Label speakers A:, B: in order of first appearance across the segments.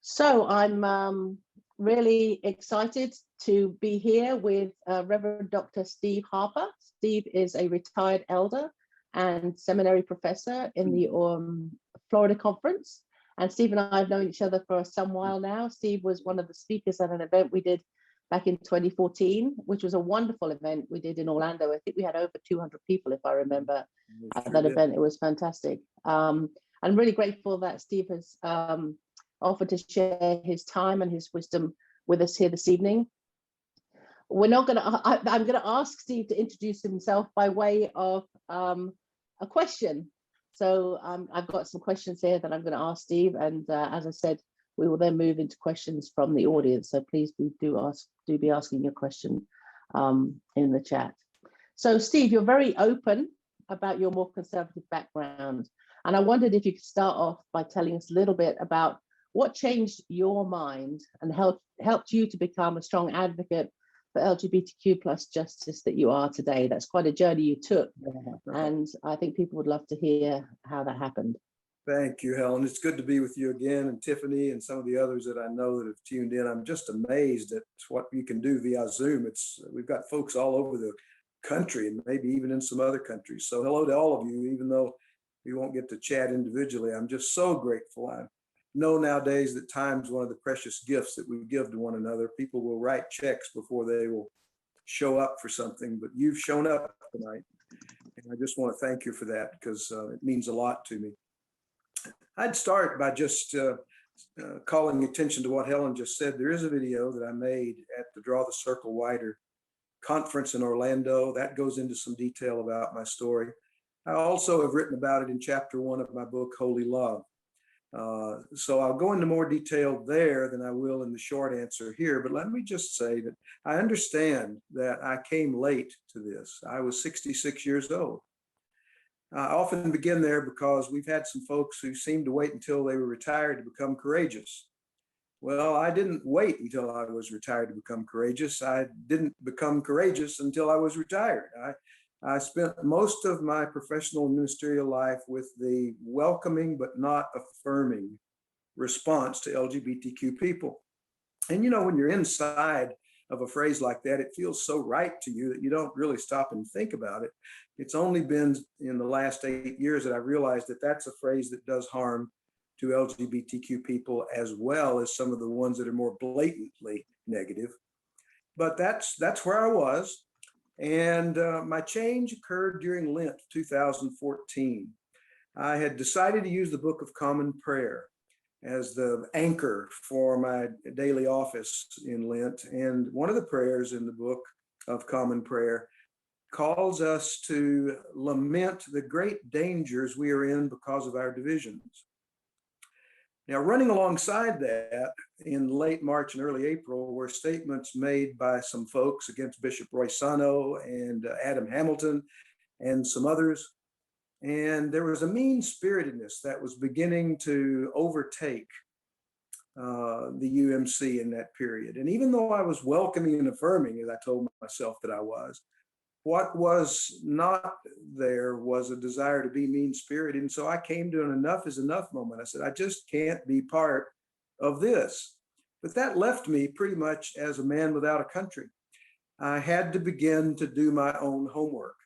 A: So I'm really excited to be here with Reverend Dr. Steve Harper. Steve is a retired elder and seminary professor in the Florida Conference. And Steve and I have known each other for some while now. Steve was one of the speakers at an event we did back in 2014, which was a wonderful event we did in Orlando. I think we had over 200 people, if I remember, at that event. It was fantastic. I'm really grateful that Steve has offered to share his time and his wisdom with us here this evening. We're not going to, I'm going to ask Steve to introduce himself by way of a question. So I've got some questions here that I'm going to ask Steve, and as I said, we will then move into questions from the audience. So please do be asking your question in the chat. So Steve, you're very open about your more conservative background, and I wondered if you could start off by telling us a little bit about what changed your mind and helped you to become a strong advocate for LGBTQ plus justice that you are today. That's quite a journey you took, and I think people would love to hear how that happened.
B: Thank you, Helen. It's good to be with you again, and Tiffany and some of the others that I know that have tuned in. I'm just amazed at what you can do via Zoom. We've got folks all over the country and maybe even in some other countries. So hello to all of you, even though we won't get to chat individually. I'm just so grateful. I know nowadays that time's one of the precious gifts that we give to one another. People will write checks before they will show up for something, but you've shown up tonight. And I just want to thank you for that, because it means a lot to me. I'd start by just calling attention to what Helen just said. There is a video that I made at the Draw the Circle Wider conference in Orlando that goes into some detail about my story. I also have written about it in chapter 1 of my book, Holy Love. So I'll go into more detail there than I will in the short answer here, but let me just say that I understand that I came late to this. I was 66 years old. I often begin there because we've had some folks who seemed to wait until they were retired to become courageous. Well, I didn't wait until I was retired to become courageous. I didn't become courageous until I was retired. I spent most of my professional and ministerial life with the welcoming but not affirming response to LGBTQ people. And you know, when you're inside of a phrase like that, it feels so right to you that you don't really stop and think about it. It's only been in the last 8 years that I realized that that's a phrase that does harm to LGBTQ people, as well as some of the ones that are more blatantly negative. But that's where I was. And my change occurred during Lent 2014. I had decided to use the Book of Common Prayer as the anchor for my daily office in Lent. And one of the prayers in the Book of Common Prayer calls us to lament the great dangers we are in because of our divisions. Now, running alongside that, in late March and early April, were statements made by some folks against Bishop Roy Sano and Adam Hamilton and some others. And there was a mean-spiritedness that was beginning to overtake the UMC in that period. And even though I was welcoming and affirming, as I told myself that I was, what was not there was a desire to be mean-spirited. And so I came to an enough is enough moment. I said, I just can't be part of this. But that left me pretty much as a man without a country. I had to begin to do my own homework.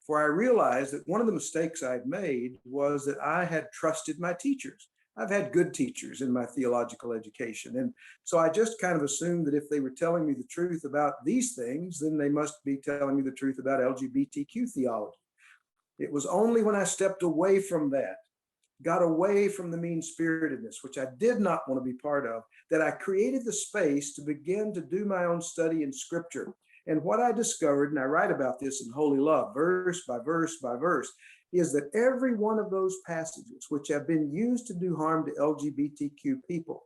B: For I realized that one of the mistakes I'd made was that I had trusted my teachers. I've had good teachers in my theological education. And so I just kind of assumed that if they were telling me the truth about these things, then they must be telling me the truth about LGBTQ theology. It was only when I stepped away from that, got away from the mean-spiritedness, which I did not want to be part of, that I created the space to begin to do my own study in Scripture. And what I discovered, and I write about this in Holy Love, verse by verse by verse, is that every one of those passages which have been used to do harm to LGBTQ people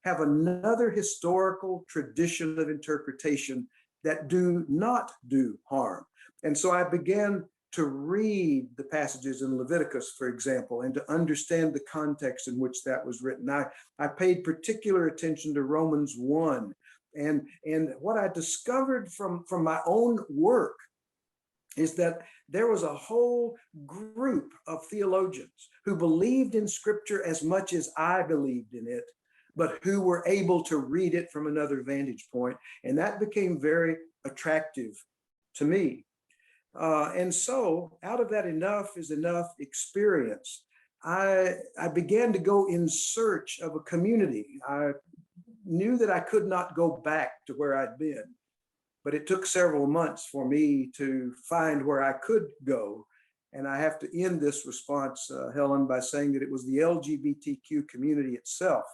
B: have another historical tradition of interpretation that do not do harm. And so I began to read the passages in Leviticus, for example, and to understand the context in which that was written. I paid particular attention to Romans 1. And what I discovered from my own work is that there was a whole group of theologians who believed in Scripture as much as I believed in it, but who were able to read it from another vantage point. And that became very attractive to me. And so out of that enough is enough experience, I began to go in search of a community. I knew that I could not go back to where I'd been, but it took several months for me to find where I could go. And I have to end this response, Helen, by saying that it was the LGBTQ community itself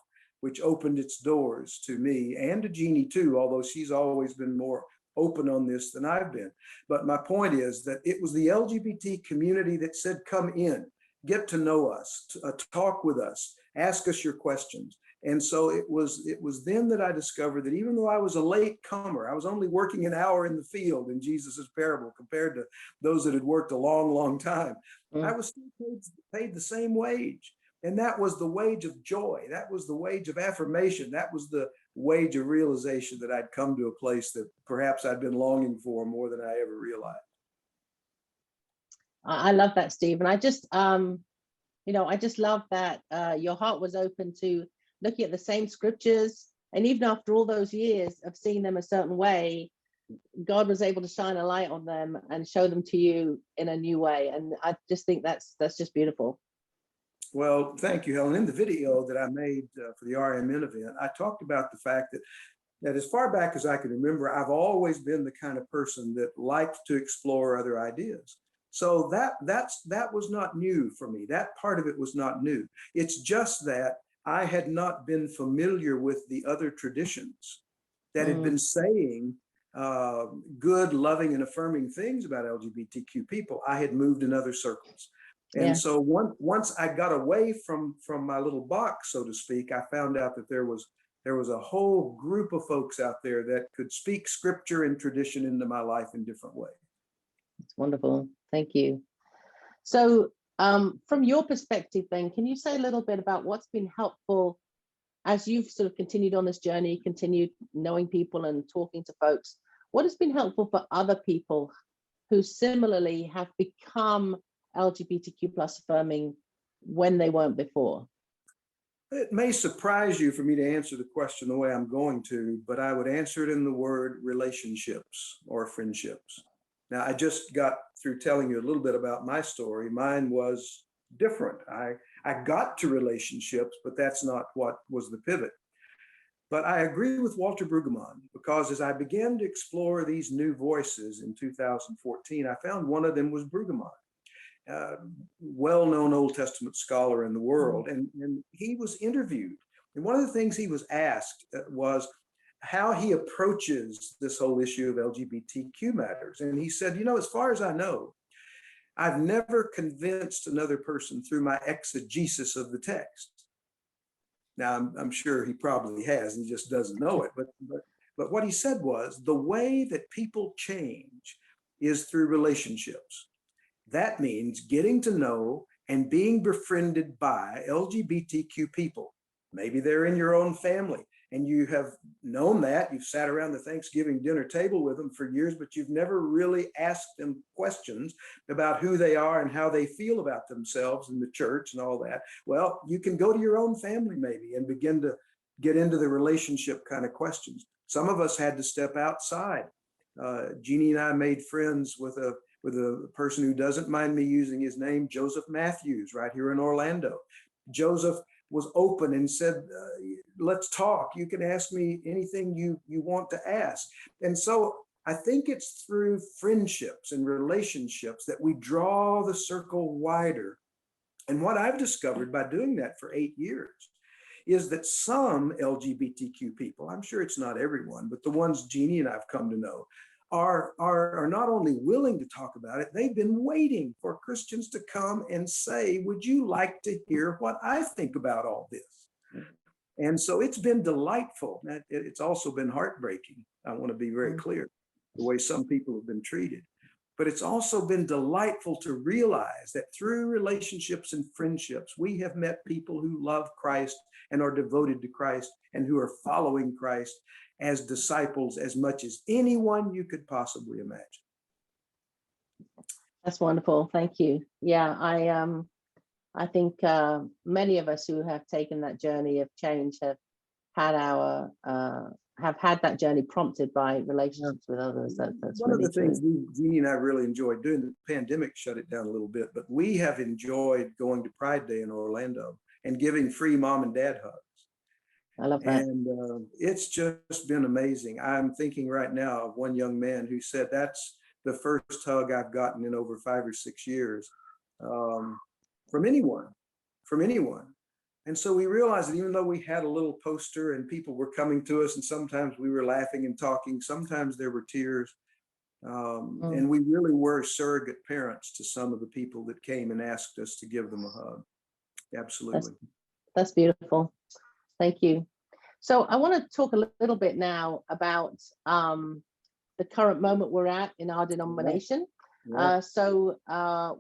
B: which opened its doors to me and to Jeannie too, although she's always been more open on this than I've been. But my point is that it was the LGBT community that said, come in, get to know us, talk with us, ask us your questions. And so it was then that I discovered that even though I was a late comer, I was only working an hour in the field in Jesus's parable compared to those that had worked a long, long time. I was still paid the same wage. And that was the wage of joy. That was the wage of affirmation. That was the wage of realization that I'd come to a place that perhaps I'd been longing for more than I ever realized.
A: I love that, Steve. And I just, I just love that your heart was open to looking at the same scriptures. And even after all those years of seeing them a certain way, God was able to shine a light on them and show them to you in a new way. And I just think that's just beautiful.
B: Well, thank you, Helen. In the video that I made for the RMN event, I talked about the fact that as far back as I can remember, I've always been the kind of person that liked to explore other ideas. So that was not new for me. That part of it was not new. It's just that I had not been familiar with the other traditions that had been saying good, loving, and affirming things about LGBTQ people. I had moved in other circles. And so once I got away from my little box, so to speak, I found out that there was a whole group of folks out there that could speak scripture and tradition into my life in different ways.
A: It's wonderful. Thank you. So from your perspective then, can you say a little bit about what's been helpful as you've sort of continued on this journey, continued knowing people and talking to folks? What has been helpful for other people who similarly have become LGBTQ plus affirming when they weren't before?
B: It may surprise you for me to answer the question the way I'm going to, but I would answer it in the word relationships or friendships. Now, I just got through telling you a little bit about my story. Mine was different. I got to relationships, but that's not what was the pivot. But I agree with Walter Brueggemann, because as I began to explore these new voices in 2014, I found one of them was Brueggemann. Well-known Old Testament scholar in the world, and he was interviewed. And one of the things he was asked was how he approaches this whole issue of LGBTQ matters. And he said, as far as I know, I've never convinced another person through my exegesis of the text. Now, I'm sure he probably has, and he just doesn't know it. But what he said was, the way that people change is through relationships. That means getting to know and being befriended by LGBTQ people. Maybe they're in your own family and you have known that. You've sat around the Thanksgiving dinner table with them for years, but you've never really asked them questions about who they are and how they feel about themselves in the church and all that. Well, you can go to your own family maybe and begin to get into the relationship kind of questions. Some of us had to step outside. Jeannie and I made friends with a person who doesn't mind me using his name, Joseph Matthews, right here in Orlando. Joseph was open and said, let's talk. You can ask me anything you want to ask. And so I think it's through friendships and relationships that we draw the circle wider. And what I've discovered by doing that for 8 years is that some LGBTQ people, I'm sure it's not everyone, but the ones Jeannie and I've come to know, are not only willing to talk about it, they've been waiting for Christians to come and say, would you like to hear what I think about all this? And so it's been delightful. It's also been heartbreaking. I want to be very clear, the way some people have been treated. But it's also been delightful to realize that through relationships and friendships, we have met people who love Christ and are devoted to Christ and who are following Christ as disciples as much as anyone you could possibly imagine.
A: That's wonderful. Thank you. Yeah, I think many of us who have taken that journey of change have had our have had that journey prompted by relationships with others. That's
B: one
A: really
B: of the things
A: true.
B: Jeannie and I really enjoyed doing. The pandemic shut it down a little bit, but we have enjoyed going to Pride Day in Orlando and giving free mom and dad hugs.
A: I love that.
B: And it's just been amazing. I'm thinking right now of one young man who said that's the first hug I've gotten in over 5 or 6 years from anyone. And so we realized that even though we had a little poster and people were coming to us, and sometimes we were laughing and talking, sometimes there were tears. And we really were surrogate parents to some of the people that came and asked us to give them a hug. Absolutely.
A: That's beautiful. Thank you. So I want to talk a little bit now about the current moment we're at in our denomination. So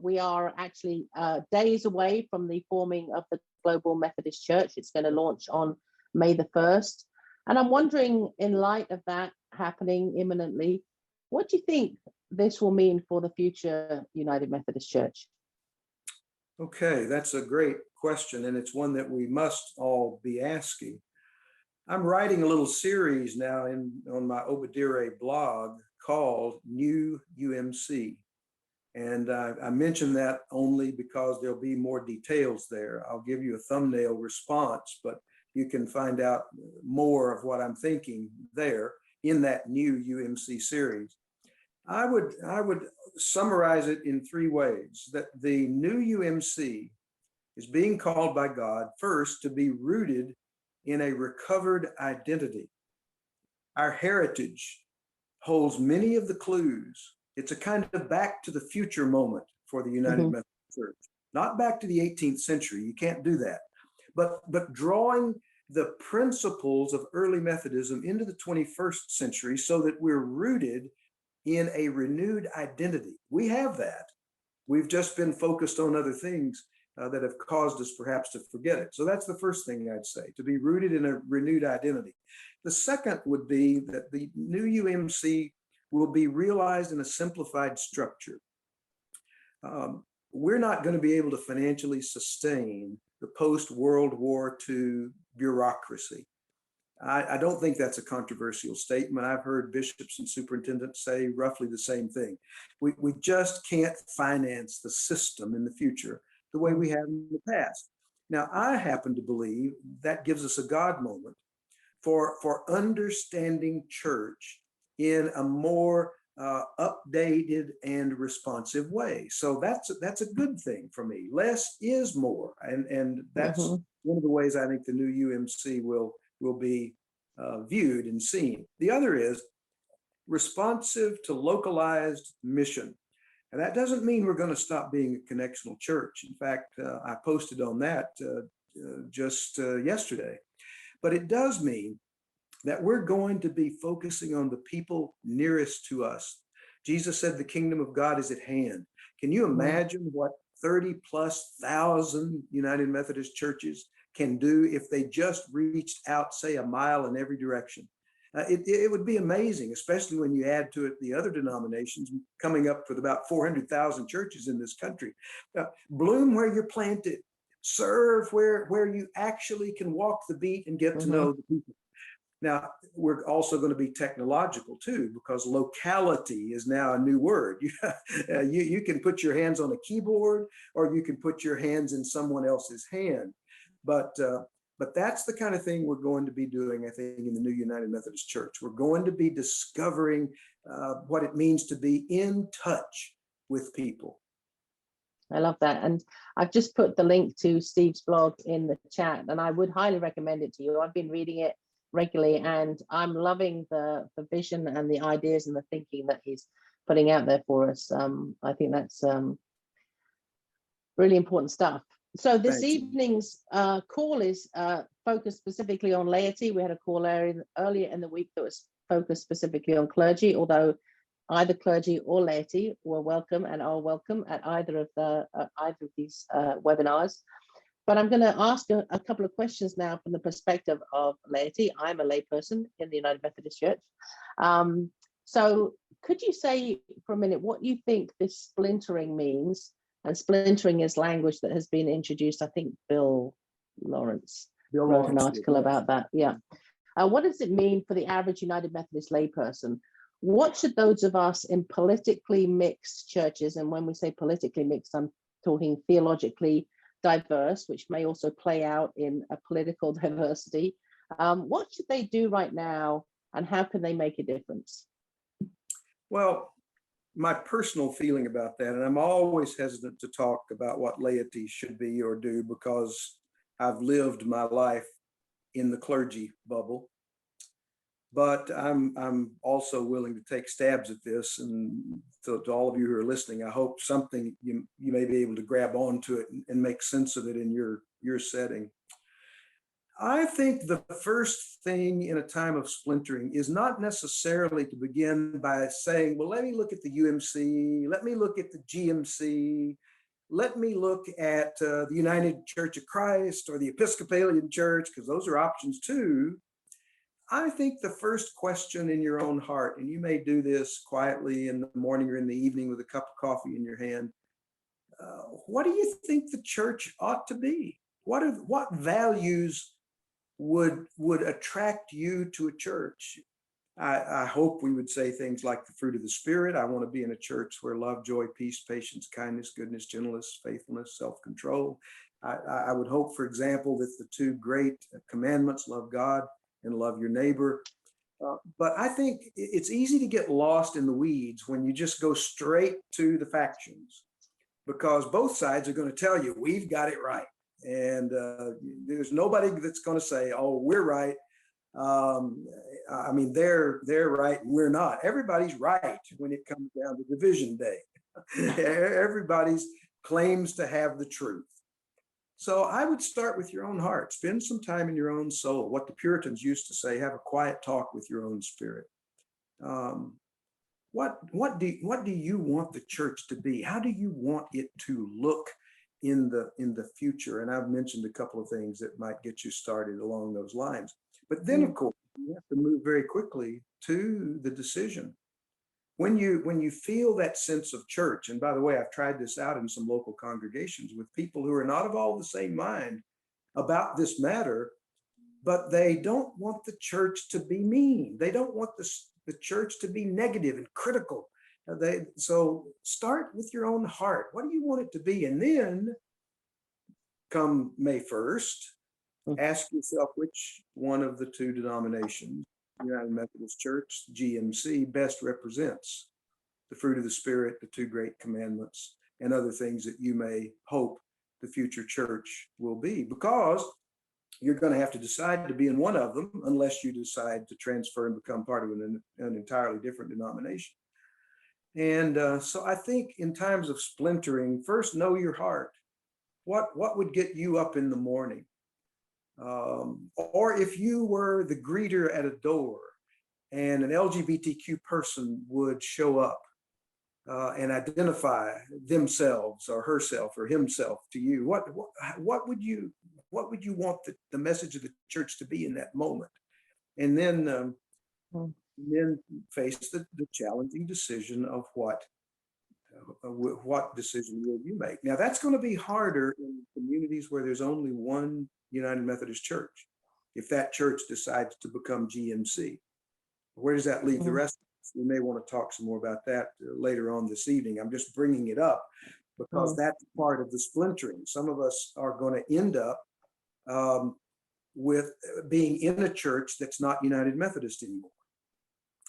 A: we are actually days away from the forming of the Global Methodist Church. It's going to launch on May the 1st. And I'm wondering, in light of that happening imminently, what do you think this will mean for the future United Methodist Church?
B: Okay, that's a great question, and it's one that we must all be asking. I'm writing a little series now on my Obadire blog called New UMC. And I mention that only because there'll be more details there. I'll give you a thumbnail response, but you can find out more of what I'm thinking there in that New UMC series. I would summarize it in 3 ways: that the new UMC is being called by God first to be rooted in a recovered identity. Our heritage holds many of the clues. It's a kind of back to the future moment for the United Methodist Church. Not back to the 18th century, you can't do that. But drawing the principles of early Methodism into the 21st century so that we're rooted in a renewed identity. We have that. We've just been focused on other things that have caused us perhaps to forget it. So that's the first thing I'd say, to be rooted in a renewed identity. The second would be that the new UMC will be realized in a simplified structure. We're not going to be able to financially sustain the post-World War II bureaucracy. I don't think that's a controversial statement. I've heard bishops and superintendents say roughly the same thing. We just can't finance the system in the future the way we have in the past. Now, I happen to believe that gives us a God moment for understanding church in a more updated and responsive way. So that's a good thing for me. Less is more, and that's one of the ways I think the new UMC will be viewed and seen. The other is responsive to localized mission. And that doesn't mean we're going to stop being a connectional church. In fact, I posted on that just yesterday. But it does mean that we're going to be focusing on the people nearest to us. Jesus said the kingdom of God is at hand. Can you imagine what 30,000+ United Methodist churches can do if they just reached out, say, a mile in every direction? It would be amazing, especially when you add to it the other denominations coming up with about 400,000 churches in this country. Bloom where you're planted. Serve where you actually can walk the beat and get to know the people. Now, we're also going to be technological too, because locality is now a new word. You can put your hands on a keyboard, or you can put your hands in someone else's hand. But that's the kind of thing we're going to be doing, I think, in the new United Methodist Church. We're going to be discovering what it means to be in touch with people.
A: I love that. And I've just put the link to Steve's blog in the chat, and I would highly recommend it to you. I've been reading it regularly, and I'm loving the vision and the ideas and the thinking that he's putting out there for us. I think that's really important stuff. So this evening's call is focused specifically on laity. We had a call earlier in the week that was focused specifically on clergy, although either clergy or laity were welcome and are welcome at either of these webinars. But I'm going to ask a couple of questions now from the perspective of laity. I'm a layperson in the United Methodist Church. So could you say for a minute what you think this splintering means? And splintering is language that has been introduced, I think, Bill Lawrence
B: Bill
A: wrote an
B: Lawrence
A: article
B: did.
A: about that. Yeah. What does it mean for the average United Methodist layperson? What should those of us in politically mixed churches, and when we say politically mixed, I'm talking theologically diverse, which may also play out in a political diversity, what should they do right now, and how can they make a difference?
B: Well, my personal feeling about that, and I'm always hesitant to talk about what laity should be or do because I've lived my life in the clergy bubble. But I'm also willing to take stabs at this. And to all of you who are listening, I hope something you may be able to grab onto it and make sense of it in your setting. I think the first thing in a time of splintering is not necessarily to begin by saying, well, let me look at the UMC, let me look at the GMC, let me look at the United Church of Christ or the Episcopalian Church, because those are options too. I think the first question in your own heart, and you may do this quietly in the morning or in the evening with a cup of coffee in your hand, what do you think the church ought to be? What values would attract you to a church? I hope we would say things like the fruit of the Spirit. I want to be in a church where love, joy, peace, patience, kindness, goodness, gentleness, faithfulness, self-control. I would hope, for example, that the two great commandments, love God and love your neighbor. But I think it's easy to get lost in the weeds when you just go straight to the factions, because both sides are going to tell you, we've got it right. And there's nobody that's going to say, oh, we're right. I mean, they're right and we're not. Everybody's right when it comes down to division day. Everybody's claims to have the truth. So I would start with your own heart. Spend some time in your own soul. What the Puritans used to say, have a quiet talk with your own spirit. What do you want the church to be? How do you want it to look in the future? And I've mentioned a couple of things that might get you started along those lines. But then, of course, you have to move very quickly to the decision. When you feel that sense of church, and by the way, I've tried this out in some local congregations with people who are not of all the same mind about this matter, but they don't want the church to be mean. They don't want the church to be negative and critical. So start with your own heart. What do you want it to be? And then come May 1st, ask yourself which one of the two denominations, United Methodist Church, GMC, best represents the fruit of the Spirit, the two great commandments, and other things that you may hope the future church will be. Because you're going to have to decide to be in one of them unless you decide to transfer and become part of an entirely different denomination. And so I think in times of splintering, first know your heart. What would get you up in the morning? Or if you were the greeter at a door and an LGBTQ person would show up and identify themselves or herself or himself to you, what would you want the message of the church to be in that moment? And then face the challenging decision of what decision will you make. Now that's going to be harder in communities where there's only one United Methodist Church. If that church decides to become GMC, where does that leave the rest of us? We may want to talk some more about that later on this evening. I'm just bringing it up because that's part of the splintering. Some of us are going to end up with being in a church that's not United Methodist anymore.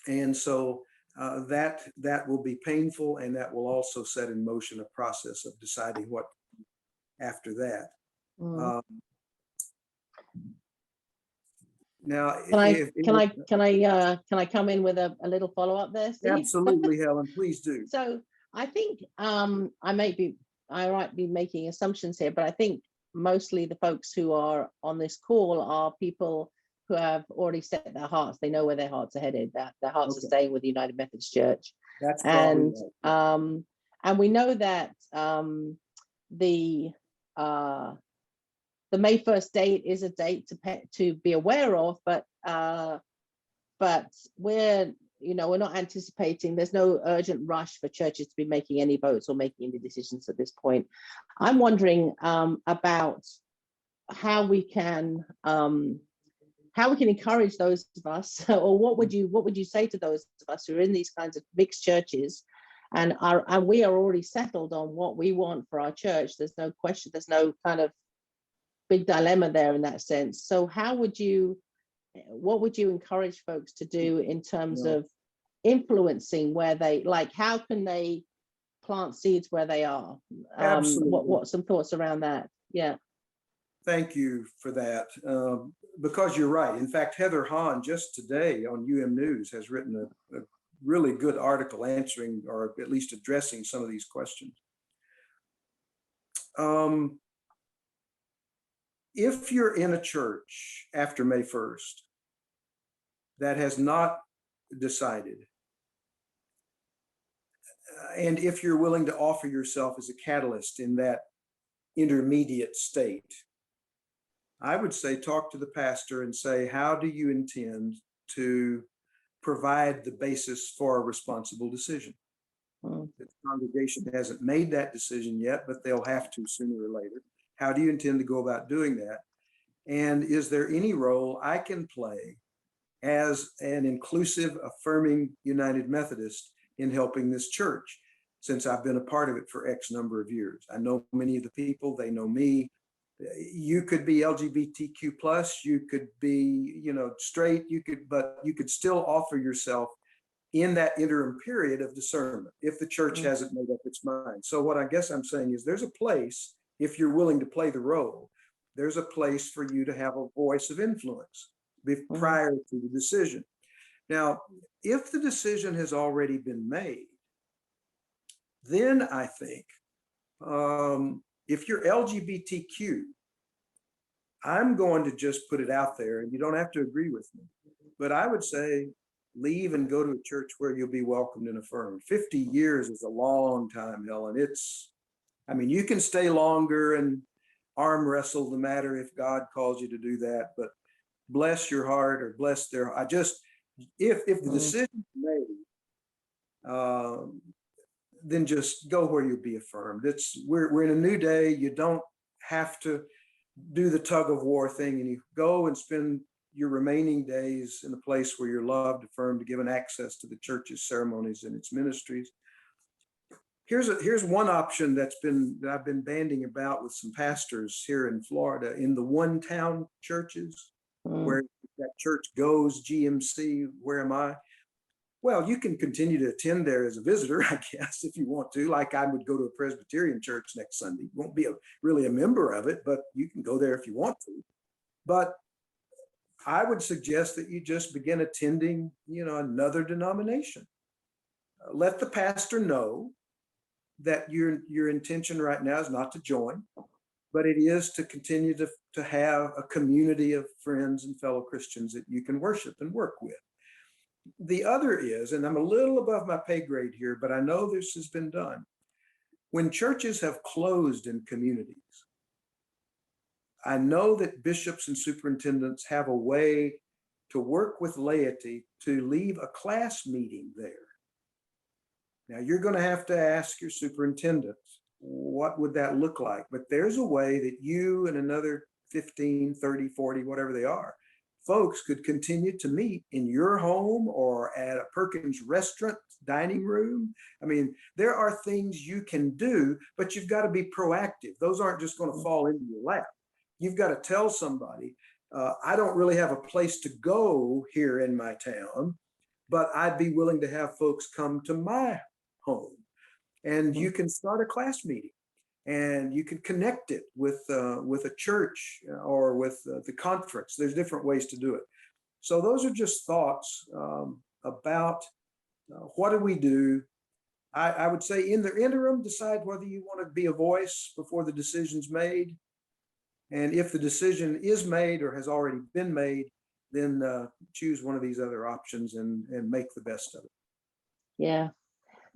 B: And so that will be painful, and that will also set in motion a process of deciding what after that. Now,
A: can I come in with a little follow up there, Steve?
B: Absolutely, Helen, please do.
A: So I think I might be making assumptions here, but I think mostly the folks who are on this call are people who have already set their hearts. They know where their hearts are headed. That their hearts are staying with the United Methodist Church.
B: That's and
A: right. And we know that the May 1st date is a date to be aware of, but we're not anticipating. There's no urgent rush for churches to be making any votes or making any decisions at this point. I'm wondering about how we can encourage those of us, or what would you say to those of us who are in these kinds of mixed churches, and we are already settled on what we want for our church? There's no question, there's no kind of big dilemma there in that sense. So what would you encourage folks to do in terms of influencing where they, like, how can they plant seeds where they are?
B: Absolutely.
A: What some thoughts around that? Yeah.
B: Thank you for that. Because you're right. In fact, Heather Hahn just today on UM News has written a really good article answering, or at least addressing, some of these questions. If you're in a church after May 1st that has not decided, and if you're willing to offer yourself as a catalyst in that intermediate state, I would say talk to the pastor and say, how do you intend to provide the basis for a responsible decision? The congregation hasn't made that decision yet, but they'll have to sooner or later. How do you intend to go about doing that? And is there any role I can play as an inclusive, affirming United Methodist in helping this church, since I've been a part of it for X number of years? I know many of the people, they know me. You could be LGBTQ plus, you could be, straight, but you could still offer yourself in that interim period of discernment if the church hasn't made up its mind. So what I guess I'm saying is, there's a place, if you're willing to play the role, there's a place for you to have a voice of influence prior to the decision. Now, if the decision has already been made, then I think, if you're LGBTQ, I'm going to just put it out there, and you don't have to agree with me, but I would say leave and go to a church where you'll be welcomed and affirmed. 50 years is a long time, Helen. You can stay longer and arm wrestle the matter if God calls you to do that, but bless your heart, or bless their, if the decision's made, then just go where you'll be affirmed. We're in a new day. You don't have to do the tug of war thing, and you go and spend your remaining days in a place where you're loved, affirmed, given access to the church's ceremonies and its ministries. Here's one option that I've been banding about with some pastors here in Florida, in the one town churches, where that church goes, GMC, where am I? Well, you can continue to attend there as a visitor, I guess, if you want to. Like I would go to a Presbyterian church next Sunday. You won't be really a member of it, but you can go there if you want to. But I would suggest that you just begin attending, another denomination. Let the pastor know that your intention right now is not to join, but it is to continue to have a community of friends and fellow Christians that you can worship and work with. The other is, and I'm a little above my pay grade here, but I know this has been done. When churches have closed in communities, I know that bishops and superintendents have a way to work with laity to leave a class meeting there. Now, you're going to have to ask your superintendent, what would that look like? But there's a way that you and another 15, 30, 40, whatever they are, folks could continue to meet in your home or at a Perkins restaurant dining room. There are things you can do, but you've got to be proactive. Those aren't just going to fall into your lap. You've got to tell somebody, I don't really have a place to go here in my town, but I'd be willing to have folks come to my home. And you can start a class meeting, and you can connect it with a church or with the conference. There's different ways to do it. So those are just thoughts about what do we do. I would say in the interim, decide whether you want to be a voice before the decision's made. And if the decision is made or has already been made, then choose one of these other options and make the best of it.
A: Yeah.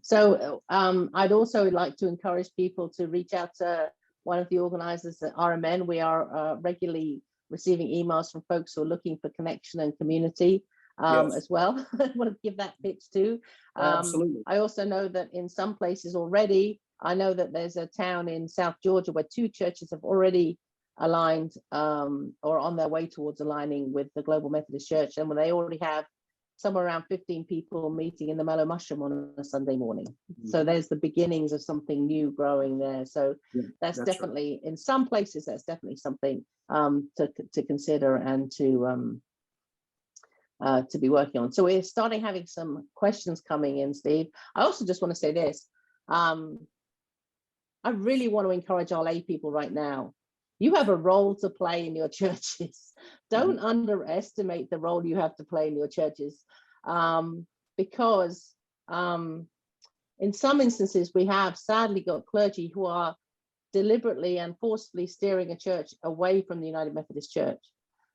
A: So I'd also like to encourage people to reach out to one of the organizers at RMN. We are regularly receiving emails from folks who are looking for connection and community as well. I want to give that pitch too.
B: Absolutely.
A: I also know that in some places already, I know that there's a town in South Georgia where 2 churches have already aligned or on their way towards aligning with the Global Methodist Church, and when they already have somewhere around 15 people meeting in the Mellow Mushroom on a Sunday morning. So there's the beginnings of something new growing there. So that's definitely right. In some places, that's definitely something to consider and to be working on. So we're starting having some questions coming in, Steve. I also just want to say this. I really want to encourage our lay people right now. You have a role to play in your churches. Don't underestimate the role you have to play in your churches, because in some instances, we have sadly got clergy who are deliberately and forcefully steering a church away from the United Methodist Church.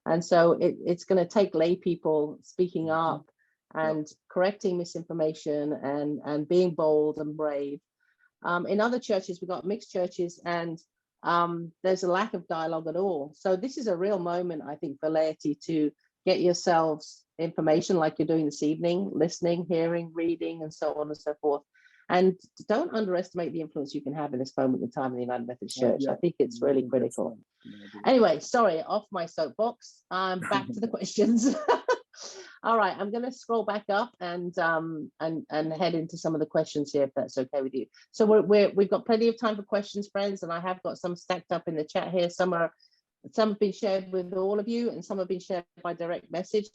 A: And so it's going to take lay people speaking up and correcting misinformation and being bold and brave. In other churches, we've got mixed churches, and there's a lack of dialogue at all. So this is a real moment, I think, for laity to get yourselves information like you're doing this evening, listening, hearing, reading, and so on and so forth. And don't underestimate the influence you can have in this moment in time in the United Methodist Church. I think it's really critical. Anyway, sorry, off my soapbox. Back to the questions. All right, I'm going to scroll back up and head into some of the questions here, if that's okay with you. So we've got plenty of time for questions, friends, and I have got some stacked up in the chat here. Some have been shared with all of you, and some have been shared by direct message.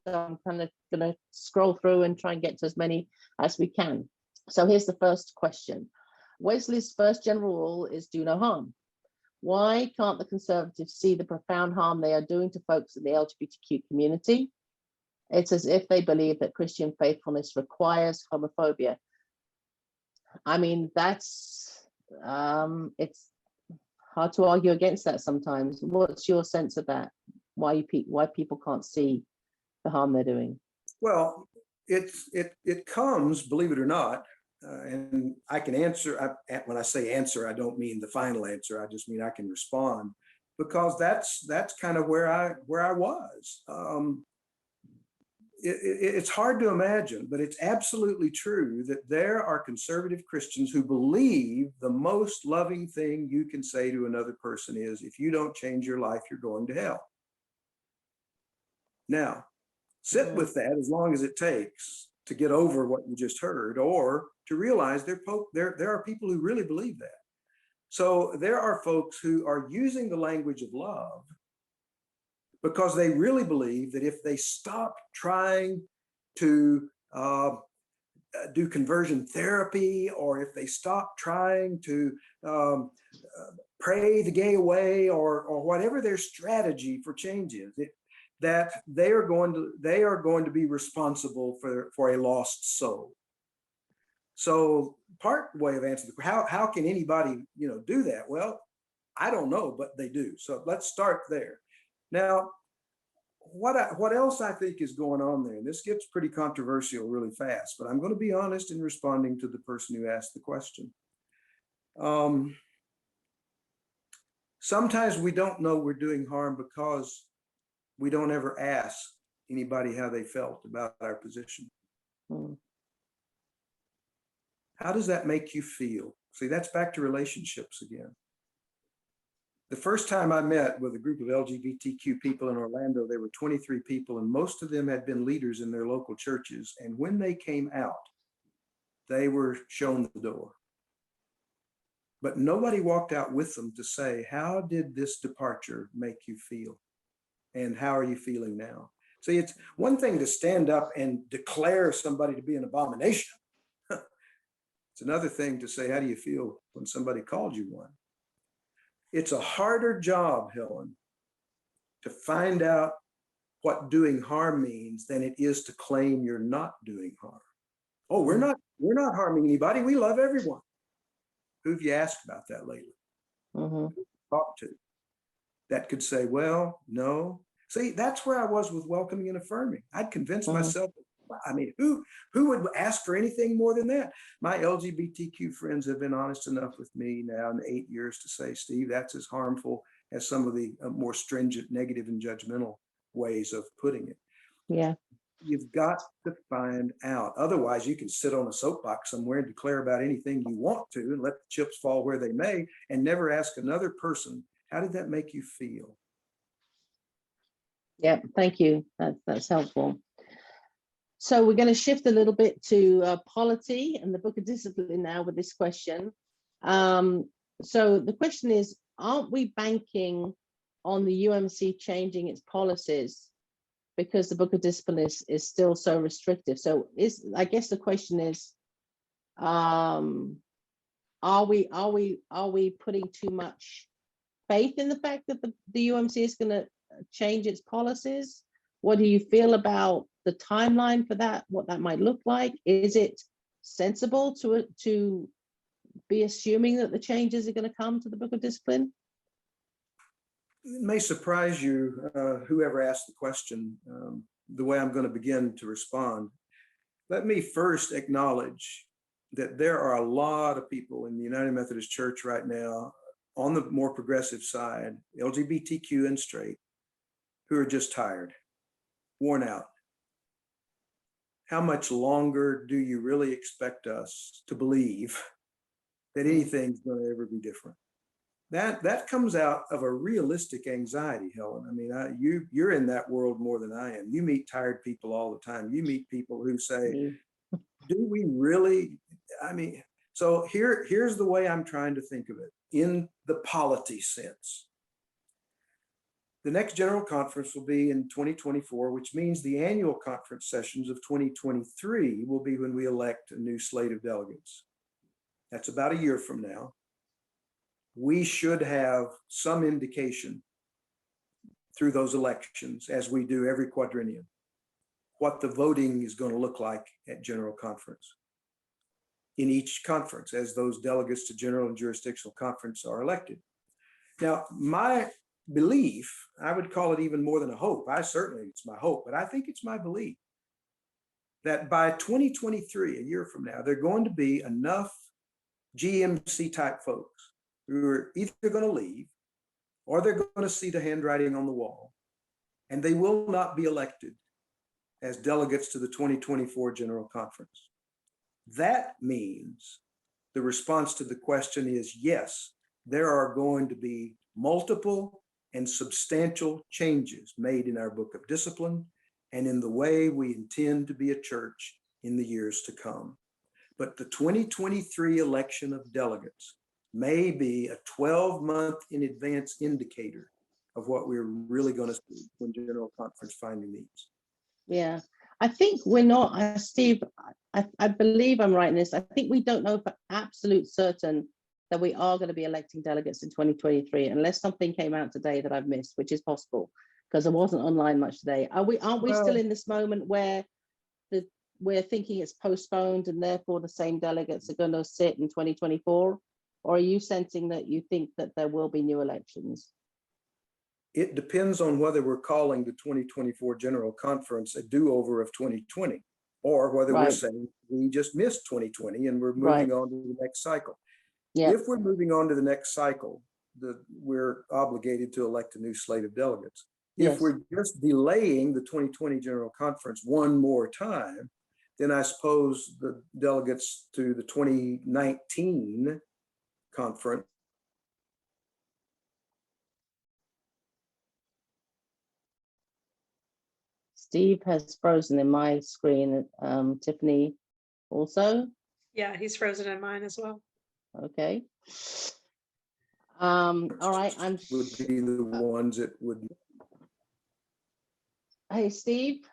A: So I'm kind of going to scroll through and try and get to as many as we can. So here's the first question. Wesley's first general rule is do no harm. Why can't the Conservatives see the profound harm they are doing to folks in the LGBTQ community? It's as if they believe that Christian faithfulness requires homophobia. I mean, that's, it's hard to argue against that sometimes. What's your sense of that? Why people can't see the harm they're doing?
B: Well, it comes, believe it or not, and I can answer. When I say answer, I don't mean the final answer. I just mean I can respond, because that's kind of where I was. It's hard to imagine, but it's absolutely true that there are conservative Christians who believe the most loving thing you can say to another person is, if you don't change your life, you're going to hell. Now, sit with that as long as it takes to get over what you just heard, or to realize there are people who really believe that. So there are folks who are using the language of love because they really believe that if they stop trying to do conversion therapy, or if they stop trying to pray the gay away, or whatever their strategy for change is, that they are going to be responsible for a lost soul. So part way of answering the question, how can anybody do that? Well, I don't know, but they do. So let's start there. Now, what else I think is going on there, and this gets pretty controversial really fast, but I'm going to be honest in responding to the person who asked the question. Sometimes we don't know we're doing harm because we don't ever ask anybody how they felt about our position. How does that make you feel? See, that's back to relationships again. The first time I met with a group of LGBTQ people in Orlando, there were 23 people, and most of them had been leaders in their local churches. And when they came out, they were shown the door. But nobody walked out with them to say, how did this departure make you feel? And how are you feeling now? See, it's one thing to stand up and declare somebody to be an abomination. It's another thing to say, how do you feel when somebody called you one? It's a harder job, Helen, to find out what doing harm means than it is to claim you're not doing harm. Oh, we're not harming anybody. We love everyone. Who've you asked about that lately? Who talked to that could say, well, no. See, that's where I was with welcoming and affirming. I'd convinced myself. I mean, who would ask for anything more than that? My LGBTQ friends have been honest enough with me now in 8 years to say, Steve, that's as harmful as some of the more stringent, negative, and judgmental ways of putting it.
A: Yeah.
B: You've got to find out. Otherwise, you can sit on a soapbox somewhere and declare about anything you want to and let the chips fall where they may, and never ask another person How did that make you feel?
A: Yeah, thank you. That's helpful. So we're going to shift a little bit to polity and the Book of Discipline now with this question. So the question is, aren't we banking on the UMC changing its policies because the Book of Discipline is still so restrictive? So I guess the question is, are we putting too much faith in the fact that the UMC is going to change its policies? What do you feel about the timeline for that? What that might look like? Is it sensible to be assuming that the changes are going to come to the Book of Discipline?
B: It may surprise you, whoever asked the question, the way I'm going to begin to respond. Let me first acknowledge that there are a lot of people in the United Methodist Church right now on the more progressive side, LGBTQ and straight, who are just tired, worn out. How much longer do you really expect us to believe that anything's going to ever be different? That comes out of a realistic anxiety, Helen. I mean, you're in that world more than I am. You meet tired people all the time. You meet people who say, do we really? I mean, so here's the way I'm trying to think of it in the polity sense. The next General Conference will be in 2024, which means the annual conference sessions of 2023 will be when we elect a new slate of delegates. That's about a year from now. We should have some indication through those elections, as we do every quadrennium, what the voting is going to look like at General Conference. In each conference, as those delegates to General and Jurisdictional Conference are elected. Now, my belief, I would call it even more than a hope. It's my hope, but I think it's my belief that by 2023, a year from now, there are going to be enough GMC type folks who are either going to leave or they're going to see the handwriting on the wall, and they will not be elected as delegates to the 2024 General Conference. That means the response to the question is yes, there are going to be multiple and substantial changes made in our Book of Discipline and in the way we intend to be a church in the years to come. But the 2023 election of delegates may be a 12-month in advance indicator of what we're really going to see when General Conference finally meets.
A: Yeah, I think we're not, Steve, I believe I'm right in this. I think we don't know for absolute certain that we are going to be electing delegates in 2023, unless something came out today that I've missed, which is possible, because I wasn't online much today. Aren't we still in this moment where we're thinking it's postponed and therefore the same delegates are going to sit in 2024? Or are you sensing that you think that there will be new elections?
B: It depends on whether we're calling the 2024 General Conference a do-over of 2020, or whether we're saying we just missed 2020 and we're moving on to the next cycle. Yeah. If we're moving on to the next cycle, we're obligated to elect a new slate of delegates. Yes. If we're just delaying the 2020 General Conference one more time, then I suppose the delegates to the 2019 conference
A: Steve has frozen in my screen. Tiffany also?
C: Yeah, he's frozen in mine as well.
A: Okay. All right.
B: Would be the ones that would.
A: Hey, Steve.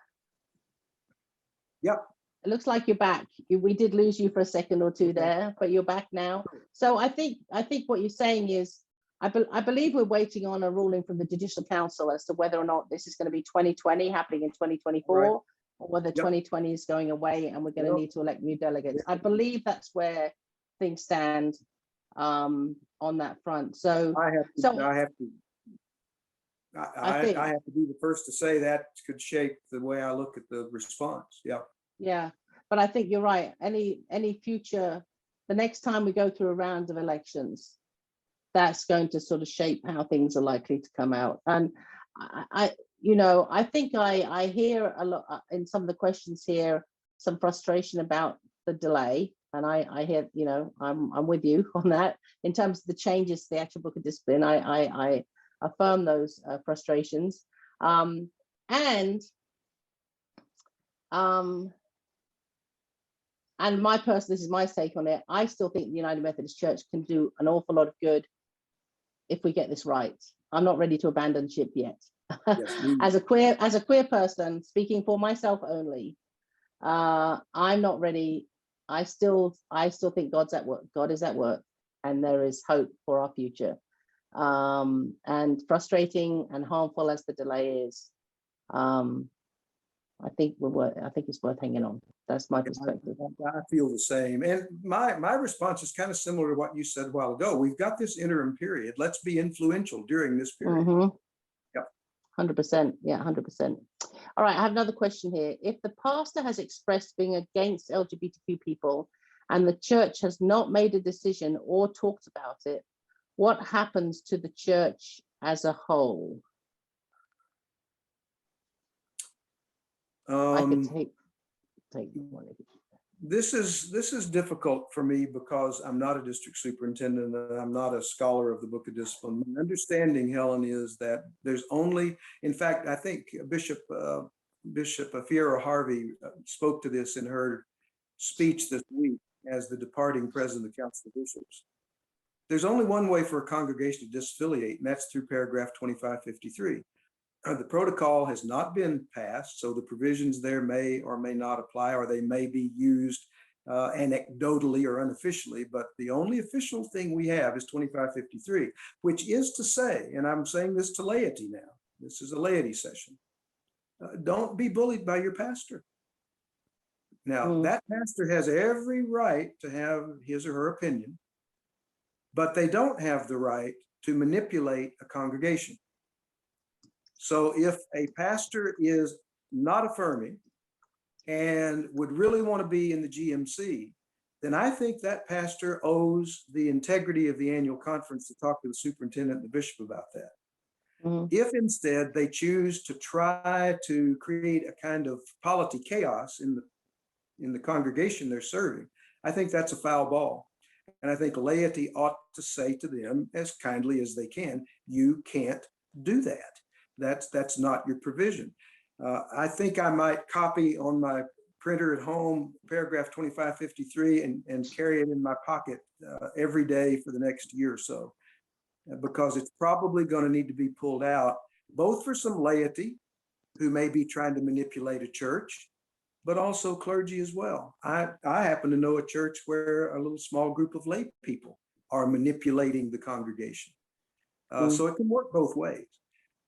B: Yep.
A: It looks like you're back. We did lose you for a second or two there, but you're back now. So I think what you're saying is, I believe we're waiting on a ruling from the Judicial Council as to whether or not this is going to be 2020 happening in 2024, right, or whether 2020 is going away and we're going to need to elect new delegates. I believe that's where things stand on that front. So I have
B: to be the first to say that could shape the way I look at the response.
A: Yeah, but I think you're right. Any future, the next time we go through a round of elections, that's going to sort of shape how things are likely to come out. And I think I hear a lot in some of the questions here, some frustration about the delay. And I hear, you know, I'm with you on that. In terms of the changes to the actual book of discipline, I affirm those frustrations. And this is my take on it. I still think the United Methodist Church can do an awful lot of good if we get this right. I'm not ready to abandon ship yet.
B: Yes,
A: as a queer person, speaking for myself only, I'm not ready. I still think God's at work. God is at work, and there is hope for our future. And frustrating and harmful as the delay is, I think it's worth hanging on. That's my perspective.
B: I feel the same. And my response is kind of similar to what you said a while ago. We've got this interim period. Let's be influential during this period.
A: Mm-hmm.
B: Yep.
A: 100%. Yeah, 100%. All right, I have another question here. If the pastor has expressed being against LGBTQ people and the church has not made a decision or talked about it, what happens to the church as a whole? I could take one.
B: This is difficult for me because I'm not a district superintendent and I'm not a scholar of the Book of Discipline. My understanding, Helen, is that there's only, in fact, I think Bishop Fiera Harvey spoke to this in her speech this week as the departing president of the Council of Bishops. There's only one way for a congregation to disaffiliate, and that's through paragraph 2553. The protocol has not been passed, so the provisions there may or may not apply, or they may be used anecdotally or unofficially, but the only official thing we have is 2553, which is to say, and I'm saying this to laity now, this is a laity session, don't be bullied by your pastor. Now, that pastor has every right to have his or her opinion, but they don't have the right to manipulate a congregation. So if a pastor is not affirming and would really want to be in the GMC, then I think that pastor owes the integrity of the annual conference to talk to the superintendent and the bishop about that. Mm-hmm. If instead they choose to try to create a kind of polity chaos in the congregation they're serving, I think that's a foul ball. And I think laity ought to say to them as kindly as they can, you can't do that. That's not your provision. I think I might copy on my printer at home paragraph 2553 and carry it in my pocket every day for the next year or so, because it's probably going to need to be pulled out, both for some laity who may be trying to manipulate a church, but also clergy as well. I happen to know a church where a little small group of lay people are manipulating the congregation. So it can work both ways.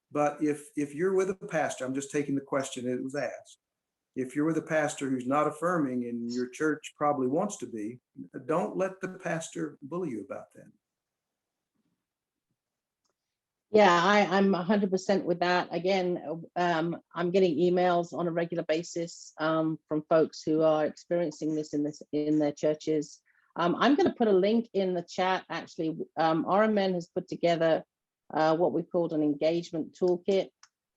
B: But if you're with a pastor, I'm just taking the question that was asked. If you're with a pastor who's not affirming and your church probably wants to be, don't let the pastor bully you about that.
A: Yeah, I'm 100% with that. Again, I'm getting emails on a regular basis from folks who are experiencing this in their churches. I'm going to put a link in the chat. Actually, RMN has put together what we've called an engagement toolkit.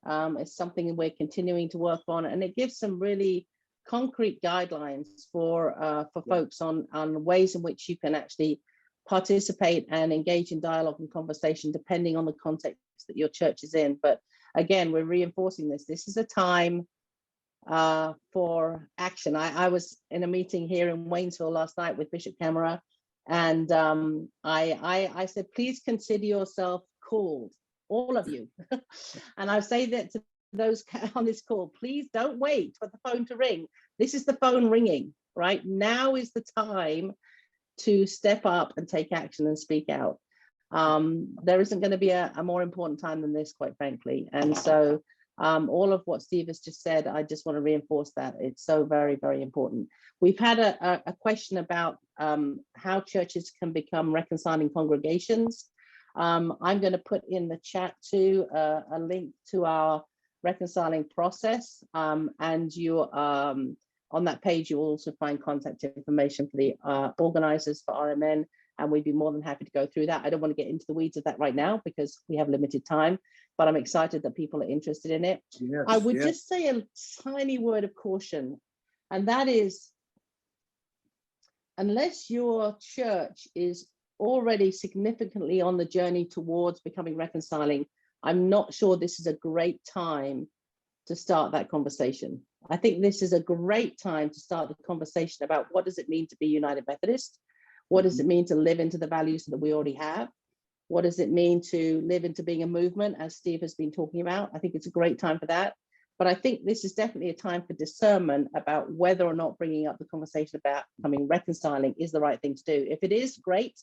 A: It's something we're continuing to work on, and it gives some really concrete guidelines for folks on ways in which you can actually participate and engage in dialogue and conversation depending on the context that your church is in. But again, we're reinforcing this. This is a time for action. I was in a meeting here in Waynesville last night with Bishop Camera, and I said, please consider yourself called, all of you. And I say that to those on this call, please don't wait for the phone to ring. This is the phone ringing, right? Now is the time to step up and take action and speak out. There isn't going to be a more important time than this, quite frankly. And so all of what Steve has just said, I just want to reinforce that. It's so very, very important. We've had a question about how churches can become reconciling congregations. I'm going to put in the chat too a link to our reconciling process, and you on that page you will also find contact information for the organizers for RMN, and we'd be more than happy to go through that. I don't want to get into the weeds of that right now because we have limited time, but I'm excited that people are interested in it. Yes, I would just say a tiny word of caution, and that is unless your church is already significantly on the journey towards becoming reconciling, I'm not sure this is a great time to start that conversation. I think this is a great time to start the conversation about what does it mean to be United Methodist? What does it mean to live into the values that we already have? What does it mean to live into being a movement, as Steve has been talking about? I think it's a great time for that. But I think this is definitely a time for discernment about whether or not bringing up the conversation about becoming reconciling is the right thing to do. If it is, great,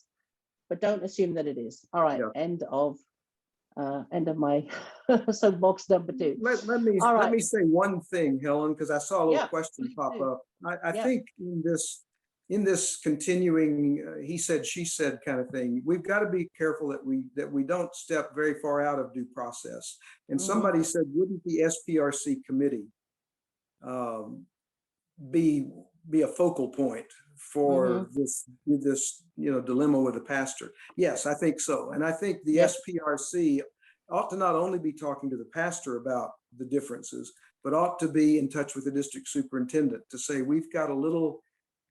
A: but don't assume that it is. All right, yeah. End of my soapbox number 2.
B: Let me say one thing, Helen, because I saw a little question pop up. I think in this continuing he said, she said kind of thing, we've got to be careful that we don't step very far out of due process. And somebody said, wouldn't the SPRC committee be a focal point for this dilemma with the pastor? Yes, I think so. And I think the SPRC ought to not only be talking to the pastor about the differences, but ought to be in touch with the district superintendent to say, we've got a little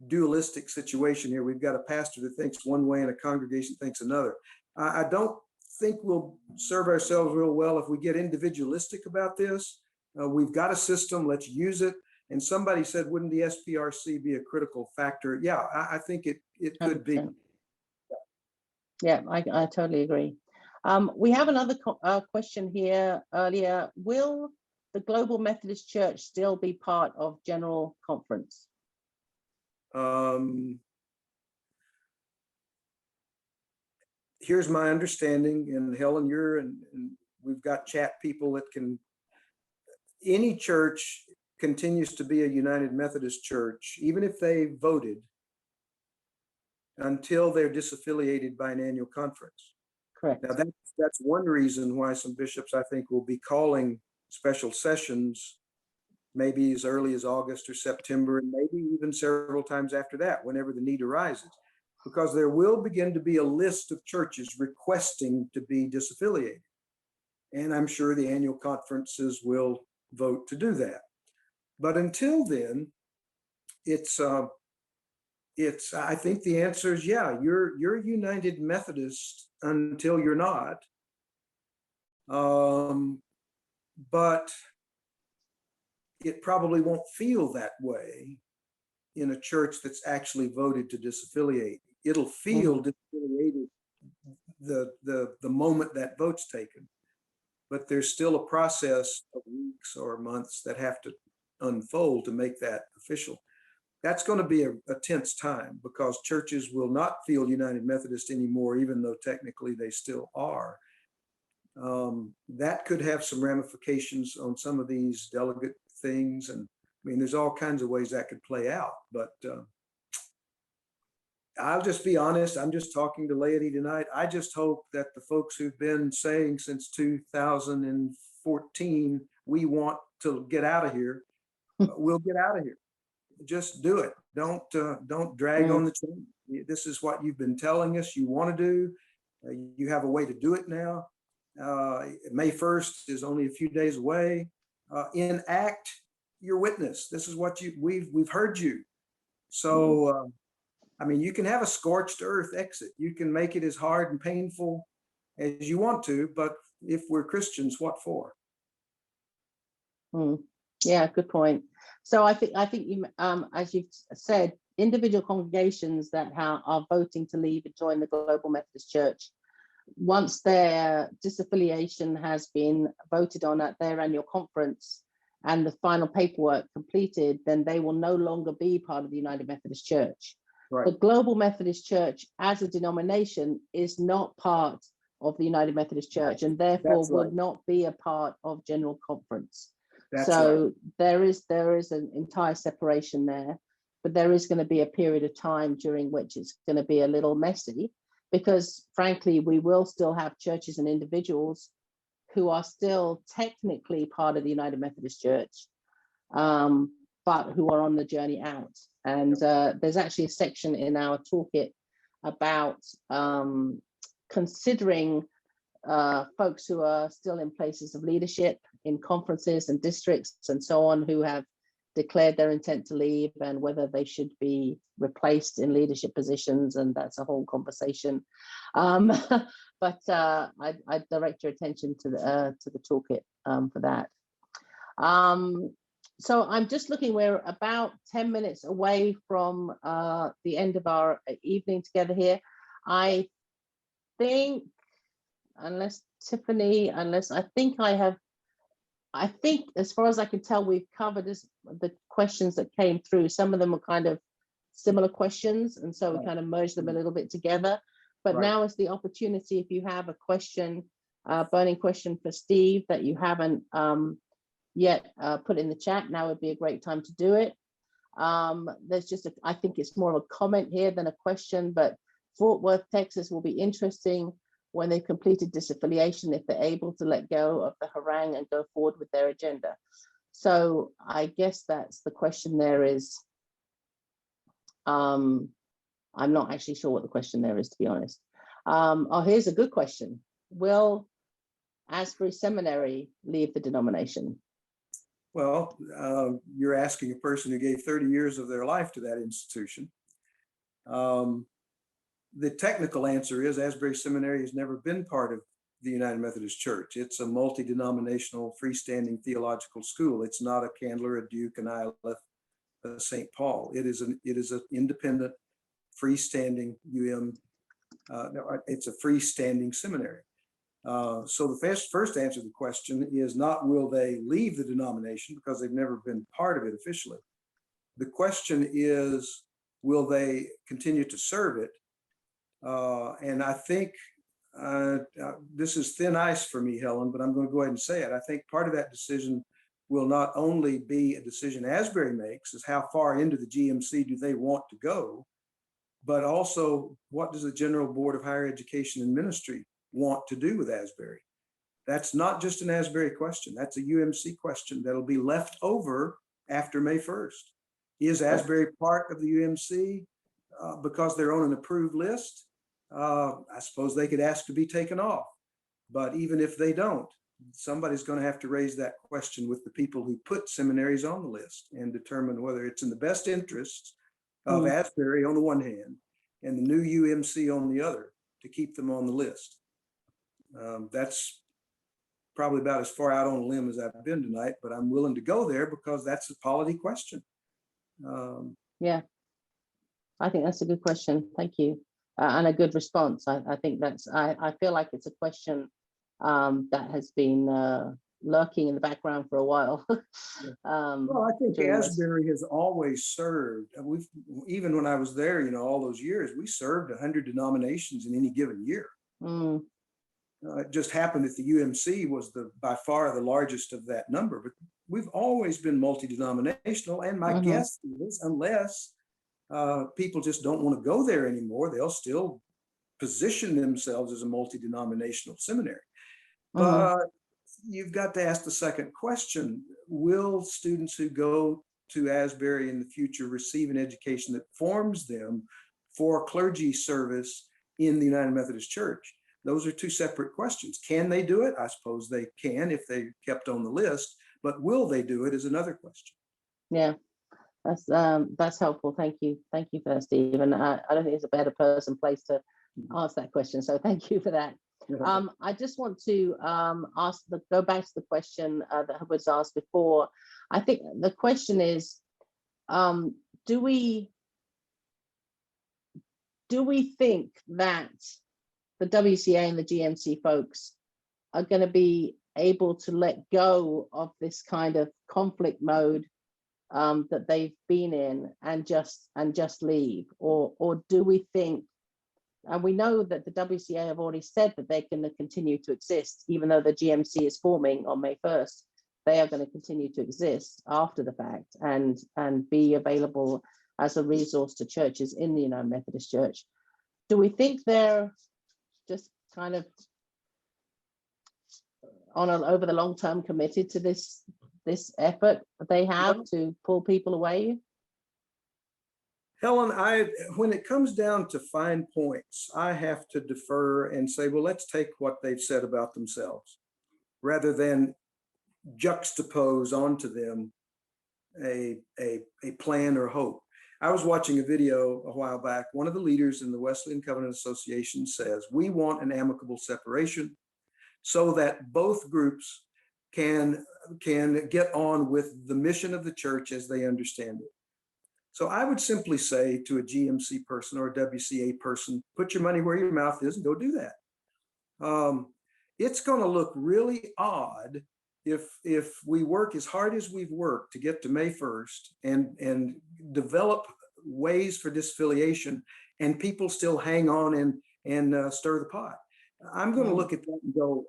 B: dualistic situation here. We've got a pastor that thinks one way and a congregation thinks another. I don't think we'll serve ourselves real well if we get individualistic about this. We've got a system, let's use it. And somebody said, wouldn't the SPRC be a critical factor? Yeah, I think it could be.
A: Yeah, I totally agree. We have another question here earlier. Will the Global Methodist Church still be part of General Conference?
B: Here's my understanding, and Helen, and we've got chat people that can, any church continues to be a United Methodist Church, even if they voted, until they're disaffiliated by an annual conference.
A: Correct.
B: Now that's one reason why some bishops, I think, will be calling special sessions maybe as early as August or September, and maybe even several times after that, whenever the need arises, because there will begin to be a list of churches requesting to be disaffiliated. And I'm sure the annual conferences will vote to do that. But until then, I think the answer is, yeah, you're United Methodist until you're not. But it probably won't feel that way in a church that's actually voted to disaffiliate. It'll feel disaffiliated the moment that vote's taken, but there's still a process of weeks or months that have to unfold to make that official. That's going to be a tense time, because churches will not feel United Methodist anymore, even though technically they still are. That could have some ramifications on some of these delegate things. And I mean, there's all kinds of ways that could play out, but I'll just be honest. I'm just talking to laity tonight. I just hope that the folks who've been saying since 2014, we want to get out of here, we'll get out of here. Just do it. Don't drag on the train. This is what you've been telling us you want to do. You have a way to do it now. May 1st is only a few days away. Enact your witness. This is what we've heard you. So, I mean, you can have a scorched earth exit. You can make it as hard and painful as you want to, but if we're Christians, what for?
A: Yeah, good point. So I think you, as you've said, individual congregations that are voting to leave and join the Global Methodist Church, once their disaffiliation has been voted on at their annual conference and the final paperwork completed, then they will no longer be part of the United Methodist Church. Right. The Global Methodist Church as a denomination is not part of the United Methodist Church, and therefore would not be a part of General Conference. So there is an entire separation there, but there is going to be a period of time during which it's going to be a little messy, because frankly, we will still have churches and individuals who are still technically part of the United Methodist Church, but who are on the journey out. And there's actually a section in our toolkit about considering folks who are still in places of leadership in conferences and districts and so on, who have declared their intent to leave and whether they should be replaced in leadership positions, and that's a whole conversation. But I direct your attention to the toolkit for that. So I'm just looking, we're about 10 minutes away from the end of our evening together here. I think, unless Tiffany, I think as far as I can tell, we've covered the questions that came through. Some of them are kind of similar questions, and so we kind of merged them a little bit together. But now is the opportunity, if you have a question, burning question for Steve that you haven't yet put in the chat, now would be a great time to do it. There's just, I think it's more of a comment here than a question, but Fort Worth, Texas will be interesting when they've completed disaffiliation, if they're able to let go of the harangue and go forward with their agenda. So I guess that's the question there is. I'm not actually sure what the question there is, to be honest. Oh, here's a good question. Will Asbury Seminary leave the denomination?
B: Well, you're asking a person who gave 30 years of their life to that institution. The technical answer is Asbury Seminary has never been part of the United Methodist Church. It's a multi-denominational freestanding theological school. It's not a Candler, a Duke, an Islip, a St. Paul. It is an independent, freestanding it's a freestanding seminary. So the first answer to the question is not will they leave the denomination, because they've never been part of it officially. The question is, will they continue to serve it? And I think this is thin ice for me, Helen, but I'm going to go ahead and say it. I think part of that decision will not only be a decision Asbury makes, is how far into the GMC do they want to go, but also what does the General Board of Higher Education and Ministry want to do with Asbury? That's not just an Asbury question. That's a UMC question that'll be left over after May 1st. Is Asbury part of the UMC because they're on an approved list? I suppose they could ask to be taken off. But even if they don't, somebody's going to have to raise that question with the people who put seminaries on the list and determine whether it's in the best interests of Asbury on the one hand and the new UMC on the other to keep them on the list. That's probably about as far out on a limb as I've been tonight, but I'm willing to go there because that's a polity question.
A: Yeah, I think that's a good question. Thank you. And a good response. I think that's, I feel like it's a question that has been lurking in the background for a while.
B: Well, I think Asbury has always served. Even when I was there, all those years, we served 100 denominations in any given year. It just happened that the UMC was by far the largest of that number, but we've always been multi-denominational. And my guess is, unless people just don't want to go there anymore, they'll still position themselves as a multi-denominational seminary. But you've got to ask the second question: will students who go to Asbury in the future receive an education that forms them for clergy service in the United Methodist Church? Those are two separate questions. Can they do it? I suppose they can if they kept on the list, but will they do it is another question.
A: Yeah, that's helpful. Thank you for that, Steve. And I don't think there's a better place to ask that question. So thank you for that. I just want to go back to the question that was asked before. I think the question is, do we think that the WCA and the GMC folks are going to be able to let go of this kind of conflict mode that they've been in and just leave, or do we think, and we know that the WCA have already said that they're going to continue to exist even though the GMC is forming on May 1st, they are going to continue to exist after the fact and be available as a resource to churches in the United Methodist Church. Do we think they're just kind of over the long term committed to this effort that they have to pull people away?
B: Helen, when it comes down to fine points, I have to defer and say, well, let's take what they've said about themselves rather than juxtapose onto them a plan or hope. I was watching a video a while back. One of the leaders in the Wesleyan Covenant Association says, we want an amicable separation so that both groups can get on with the mission of the church as they understand it. So I would simply say to a GMC person or a WCA person, put your money where your mouth is and go do that. It's going to look really odd if we work as hard as we've worked to get to May 1st and develop ways for disaffiliation and people still hang on and stir the pot. I'm going to look at that and go,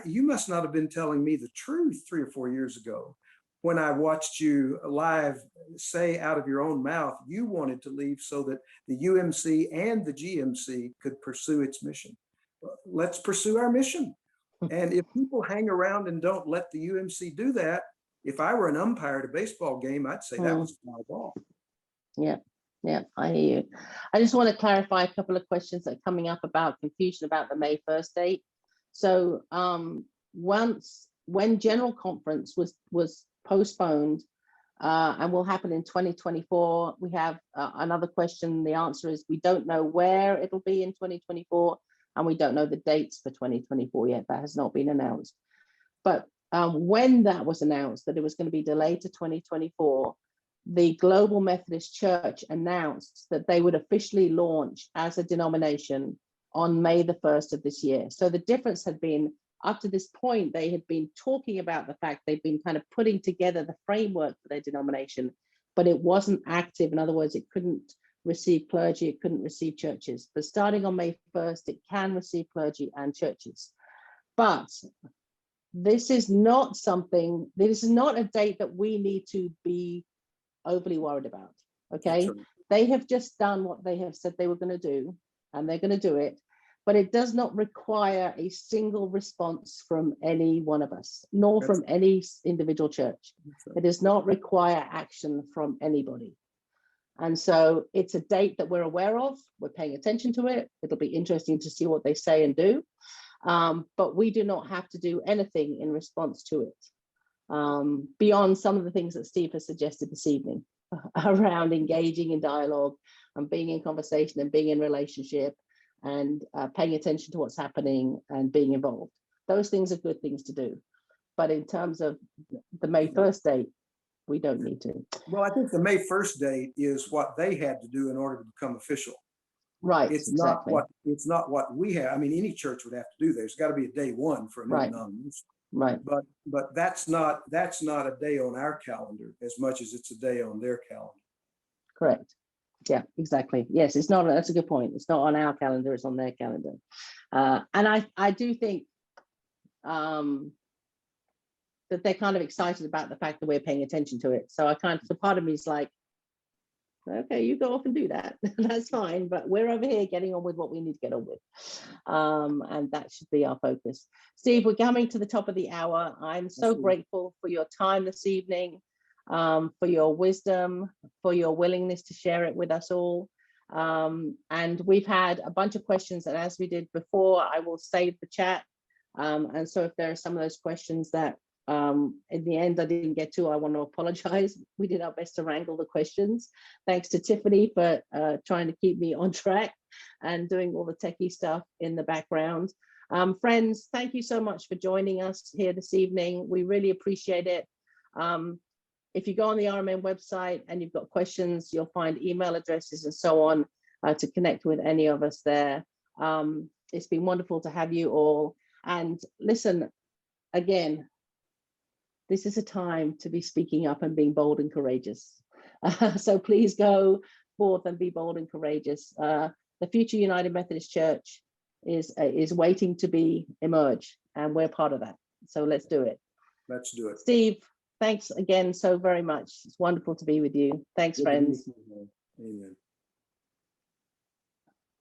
B: you must not have been telling me the truth 3 or 4 years ago when I watched you live say out of your own mouth you wanted to leave so that the UMC and the GMC could pursue its mission. Let's pursue our mission. And if people hang around and don't let the UMC do that, if I were an umpire at a baseball game, I'd say that was my ball.
A: Yeah, I hear you. I just want to clarify a couple of questions that are coming up about confusion about the May 1st date. So when General Conference was postponed and will happen in 2024, we have another question. The answer is we don't know where it'll be in 2024, and we don't know the dates for 2024 yet. That has not been announced. But when that was announced, that it was going to be delayed to 2024, the Global Methodist Church announced that they would officially launch as a denomination on May the 1st of this year. So the difference had been, up to this point, they had been talking about the fact they've been kind of putting together the framework for their denomination, but it wasn't active. In other words, it couldn't receive clergy, it couldn't receive churches. But starting on May 1st, it can receive clergy and churches. But this is not a date that we need to be overly worried about. Okay, right. They have just done what they have said they were going to do, and they're going to do it, but it does not require a single response from any one of us, nor from any individual church. It does not require action from anybody. And so it's a date that we're aware of, we're paying attention to it. It'll be interesting to see what they say and do, but we do not have to do anything in response to it. Beyond some of the things that Steve has suggested this evening around engaging in dialogue and being in conversation and being in relationship and paying attention to what's happening and being involved. Those things are good things to do. But in terms of the May 1st date, we don't need to.
B: Well, I think the May 1st date is what they had to do in order to become official.
A: Right.
B: It's
A: exactly.
B: not what we have. I mean, any church would have to do. There's got to be a day one for a new denomination.
A: Right.
B: But that's not a day on our calendar as much as it's a day on their calendar.
A: Correct. Yeah, exactly. Yes, it's not. That's a good point. It's not on our calendar. It's on their calendar. And I do think that they're kind of excited about the fact that we're paying attention to it. So so part of me is like, okay, you go off and do that. That's fine. But we're over here getting on with what we need to get on with. And that should be our focus. Steve, we're coming to the top of the hour. I'm so grateful for your time this evening, for your wisdom, for your willingness to share it with us all. And we've had a bunch of questions, and as we did before, I will save the chat. And so if there are some of those questions that in the end I didn't get to, I want to apologize. We did our best to wrangle the questions. Thanks to Tiffany for trying to keep me on track and doing all the techie stuff in the background. Friends, thank you so much for joining us here this evening. We really appreciate it. If you go on the RMN website and you've got questions, you'll find email addresses and so on to connect with any of us there. It's been wonderful to have you all. And listen, again, this is a time to be speaking up and being bold and courageous. So please go forth and be bold and courageous. The future United Methodist Church is waiting to emerge, and we're part of that. So let's do it.
B: Let's do it.
A: Steve, thanks again so very much. It's wonderful to be with you. Thanks, friends.
B: Amen.